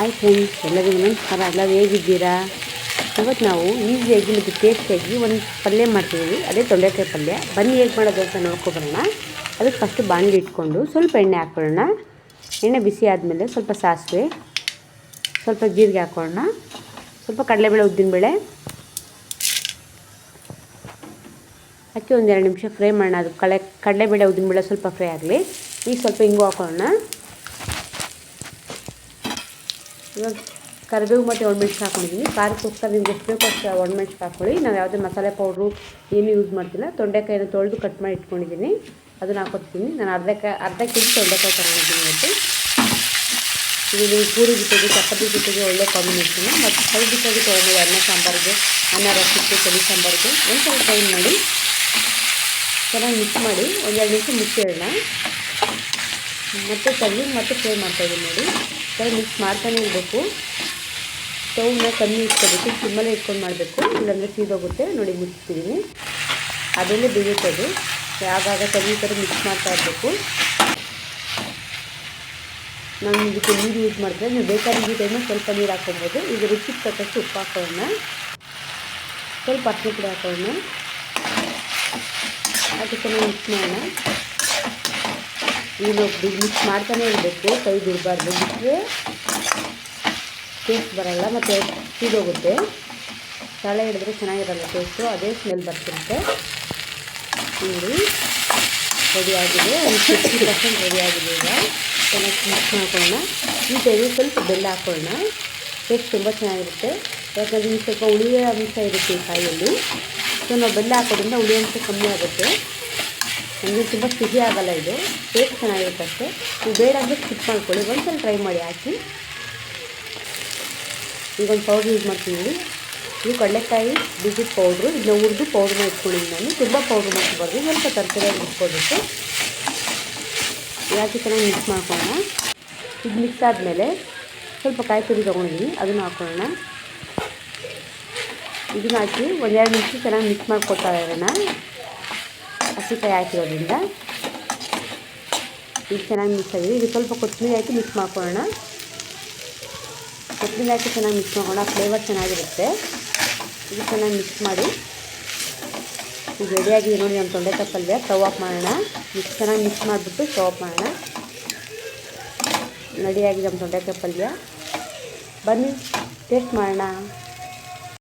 Hi friends, ಎಲ್ಲರಿಗೂ ನಮಸ್ಕಾರ. ಎಲ್ಲರೂ ಹೇಗಿದ್ದೀರಾ? ಇವತ್ತು ನಾವು ಈಸಿಯಾಗಿ ಮತ್ತು ಟೇಸ್ಟಿಯಾಗಿ ಒಂದು ಪಲ್ಯ ಮಾಡ್ತೀವಿ. ಅದೇ ತೊಂಡೆಕಾಯಿ ಪಲ್ಯ. ಬನ್ನಿ ಹೇಗೆ ಮಾಡೋದು ಅಂತ ನೋಡ್ಕೊಬರೋಣ. ಅದಕ್ಕೆ ಫಸ್ಟು ಬಾಣಲಿ ಇಟ್ಕೊಂಡು ಸ್ವಲ್ಪ ಎಣ್ಣೆ ಹಾಕ್ಕೊಳ್ಳೋಣ. ಎಣ್ಣೆ ಬಿಸಿ ಆದಮೇಲೆ ಸ್ವಲ್ಪ ಸಾಸಿವೆ, ಸ್ವಲ್ಪ ಜೀರಿಗೆ ಹಾಕ್ಕೊಳ್ಳೋಣ, ಸ್ವಲ್ಪ ಕಡಲೆಬೇಳೆ, ಉದ್ದಿನಬೇಳೆ ಹಾಕಿ ಒಂದು 2 ನಿಮಿಷ ಫ್ರೈ ಮಾಡೋಣ. ಅದು ಕಡಲೆಬೇಳೆ ಉದ್ದಿನಬೇಳೆ ಸ್ವಲ್ಪ ಫ್ರೈ ಆಗಲಿ. ಈಗ ಸ್ವಲ್ಪ ಇಂಗು ಹಾಕ್ಕೊಳ್ಳೋಣ. ಇವಾಗ ಕರಿಬೇವು ಮತ್ತು ಒಣಮೆಣ್ಸು ಹಾಕ್ಕೊಂಡಿದ್ದೀನಿ. ಖಾರಕ್ಕೋಸ್ಕರ ನಿಮ್ಗೆ ಎಷ್ಟು ಬೇಕೋ ಅಷ್ಟು ಒಣಮೆಣ್ಸು ಹಾಕ್ಕೊಳ್ಳಿ. ನಾವು ಯಾವುದೇ ಮಸಾಲೆ ಪೌಡ್ರು ಏನು ಯೂಸ್ ಮಾಡ್ತಿಲ್ಲ. ತೊಂಡೆಕಾಯಿನ ತೊಳೆದು ಕಟ್ ಮಾಡಿ ಇಟ್ಕೊಂಡಿದ್ದೀನಿ, ಅದನ್ನು ಹಾಕೋತೀನಿ. ನಾನು ಅರ್ಧ ಕೆ ಜಿ ತೊಂಡೆಕಾಯಿ ತಗೊಂಡಿದ್ದೀನಿ ಇವತ್ತು. ಇದು ನೀವು ಪೂರಿ ಜೊತೆಗೆ, ಚಪಾತಿ ಜೊತೆಗೆ ಒಳ್ಳೆ ಕಾಂಬಿನೇಷನು. ಮತ್ತು ಸೈಡ್ ಡಿಶ್ಶಾಗಿ ತೊಗೊಂಡು ಅನ್ನ ಸಾಂಬಾರಿಗೆ, ಅನ್ನ ರಸಕ್ಕೆ, ತಲೆ ಸಾಂಬಾರಿಗೆ ಒಂದು ಸ್ವಲ್ಪ ಫ್ರೈ ಮಾಡಿ ಚೆನ್ನಾಗಿ ಮಿಕ್ಸ್ ಮಾಡಿ ಒಂದು 2 ನಿಮಿಷ ಮುಚ್ಚಿಡೋಣ. ಮತ್ತು ತೆಗೆದು ಮತ್ತೆ ಫ್ರೈ ಮಾಡ್ತಾಯಿದ್ದೀನಿ ನೋಡಿ. ಚೆನ್ನಾಗಿ ಮಿಕ್ಸ್ ಮಾಡ್ತಾನೆ ಇರಬೇಕು. ಸ್ಟವ್ನ ಕಮ್ಮಿ ಇಟ್ಕೋಬೇಕು, ಸಿಮ್ಮಲ್ಲೇ ಇಟ್ಕೊಂಡು ಮಾಡಬೇಕು, ಇಲ್ಲಾಂದರೆ ಸೀದೋಗುತ್ತೆ. ನೋಡಿ ಮುಚ್ಚಿದ್ದೀನಿ, ಅದರಲ್ಲೇ ಬೇಯುತ್ತದೆ. ಆಗಾಗ ತೆಗಿ ಥರ ಮಿಕ್ಸ್ ಮಾಡ್ತಾ ಇರಬೇಕು. ನಾನು ಇದಕ್ಕೆ ನೀರು ಯೂಸ್ ಮಾಡಿದ್ರೆ ನೀವು ಬೇಕಾದ್ರೆ ಈ ಟೈಮಲ್ಲಿ ಸ್ವಲ್ಪ ನೀರು ಹಾಕ್ಕೊಬೋದು. ಈಗ ರುಚಿಗೆ ತಕ್ಕಷ್ಟು ಉಪ್ಪು ಹಾಕೋಣ, ಸ್ವಲ್ಪ ಅರಿಶಿನ ಪುಡಿ ಹಾಕೋಣ, ಅದಕ್ಕೆ ಚೆನ್ನಾಗಿ ಮಿಕ್ಸ್ ಮಾಡೋಣ. ಈಗ ಮಿಕ್ಸ್ ಮಾಡ್ತಾನೆ ಇರಬೇಕು, ಕೈ ಬಿಡಬಾರ್ದು. ಬಿಟ್ಟರೆ ಟೇಸ್ಟ್ ಬರೋಲ್ಲ ಮತ್ತು ಸೀದೋಗುತ್ತೆ. ತಳೆ ಹಿಡಿದ್ರೆ ಚೆನ್ನಾಗಿರಲ್ಲ ಟೇಸ್ಟು, ಅದೇ ಸ್ಮೆಲ್ ಬರ್ತಿರುತ್ತೆ. ನೋಡಿ ರೆಡಿಯಾಗಿದೆ, ಒಂದು 50% ರೆಡಿಯಾಗಿದೆ. ಈಗ ಚೆನ್ನಾಗಿ ಮಿಕ್ಸ್ ಮಾಡ್ಕೊಳ್ಳೋಣ. ಈ ಟೈಮಿಗೆ ಸ್ವಲ್ಪ ಬೆಲ್ಲ ಹಾಕ್ಕೊಳ್ಳೋಣ, ಟೇಸ್ಟ್ ತುಂಬ ಚೆನ್ನಾಗಿರುತ್ತೆ. ಯಾಕಂದರೆ ಈ ಸ್ವಲ್ಪ ಹುಳಿಯ ಅಂಶ ಇರುತ್ತೆ ಈ ಕಾಯಿಯಲ್ಲಿ. ಸೊ ನಾವು ಬೆಲ್ಲ ಹಾಕೋದ್ರಿಂದ ಹುಳಿ ಅಂಶ ಕಮ್ಮಿ ಆಗುತ್ತೆ. ನಮಗೆ ತುಂಬ ಸಿಹಿ ಆಗೋಲ್ಲ, ಇದು ಟೇಸ್ಟ್ ಚೆನ್ನಾಗಿರುತ್ತೆ ಅಷ್ಟೇ. ನೀವು ಬೇಡ ಅಂದರೆ ಸ್ಕಿಪ್ ಮಾಡ್ಕೊಳ್ಳಿ, ಒಂದ್ಸಲ ಟ್ರೈ ಮಾಡಿ ಹಾಕಿ. ಈಗ ಒಂದು ಪೌಡ್ರ್ ಯೂಸ್ ಮಾಡ್ತೀನಿ. ಇದು ಕಡಲೆಕಾಯಿ ಬೀಜದ ಪೌಡ್ರು. ಇದನ್ನ ಹುರಿದು ಪೌಡ್ರನ್ನ ಇಟ್ಕೊಂಡಿದ್ದೀನಿ ನಾನು. ತುಂಬ ಪೌಡ್ರ್ ಮಾಡ್ಕೊಬಾರ್ದು, ಸ್ವಲ್ಪ ತರಕಾರಿಯಾಗಿ ಇಟ್ಕೊಳ್ಬೇಕು. ಯಾಕೆ ಚೆನ್ನಾಗಿ ಮಿಕ್ಸ್ ಮಾಡ್ಕೊಳ್ಳೋಣ. ಇದು ಮಿಕ್ಸ್ ಆದಮೇಲೆ ಸ್ವಲ್ಪ ಕಾಯಿ ತುರಿ ತೊಗೊಂಡಿದ್ದೀನಿ, ಅದನ್ನು ಹಾಕ್ಕೊಳ್ಳೋಣ. ಇದನ್ನ ಹಾಕಿ ಒಂದು 2 ನಿಮಿಷ ಚೆನ್ನಾಗಿ ಮಿಕ್ಸ್ ಮಾಡಿಕೊಡ್ತಾ ಇರೋಣ. ಹಸಿಕಾಯಿ ಹಾಕಿರೋದ್ರಿಂದ ಈಗ ಚೆನ್ನಾಗಿ ಮಿಕ್ಸ್ ಆಗಿದೆ. ಈಗ ಸ್ವಲ್ಪ ಕೊತ್ತಂಬರಿ ಹಾಕಿ ಮಿಕ್ಸ್ ಮಾಡ್ಕೊಳ್ಳೋಣ. ಕೊತ್ತಂಬರಿ ಹಾಕಿ ಚೆನ್ನಾಗಿ ಮಿಕ್ಸ್ ಮಾಡೋಣ, ಫ್ಲೇವರ್ ಚೆನ್ನಾಗಿರುತ್ತೆ. ಇದು ಚೆನ್ನಾಗಿ ಮಿಕ್ಸ್ ಮಾಡಿ ಈಗ ರೆಡಿಯಾಗಿದೆ ನೋಡಿ ನಮ್ಮ ತೊಂಡೆಕಾಯಿ ಪಲ್ಯ. ಸ್ಟವ್ ಆಫ್ ಮಾಡೋಣ. ಚೆನ್ನಾಗಿ ಮಿಕ್ಸ್ ಮಾಡಿಬಿಟ್ಟು ಸ್ಟವ್ ಆಫ್ ಮಾಡೋಣ. ರೆಡಿಯಾಗಿದೆ ನಮ್ಮ ತೊಂಡೆಕಾಯಿ ಪಲ್ಯ. ಬನ್ನಿ ಟೇಸ್ಟ್ ಮಾಡೋಣ.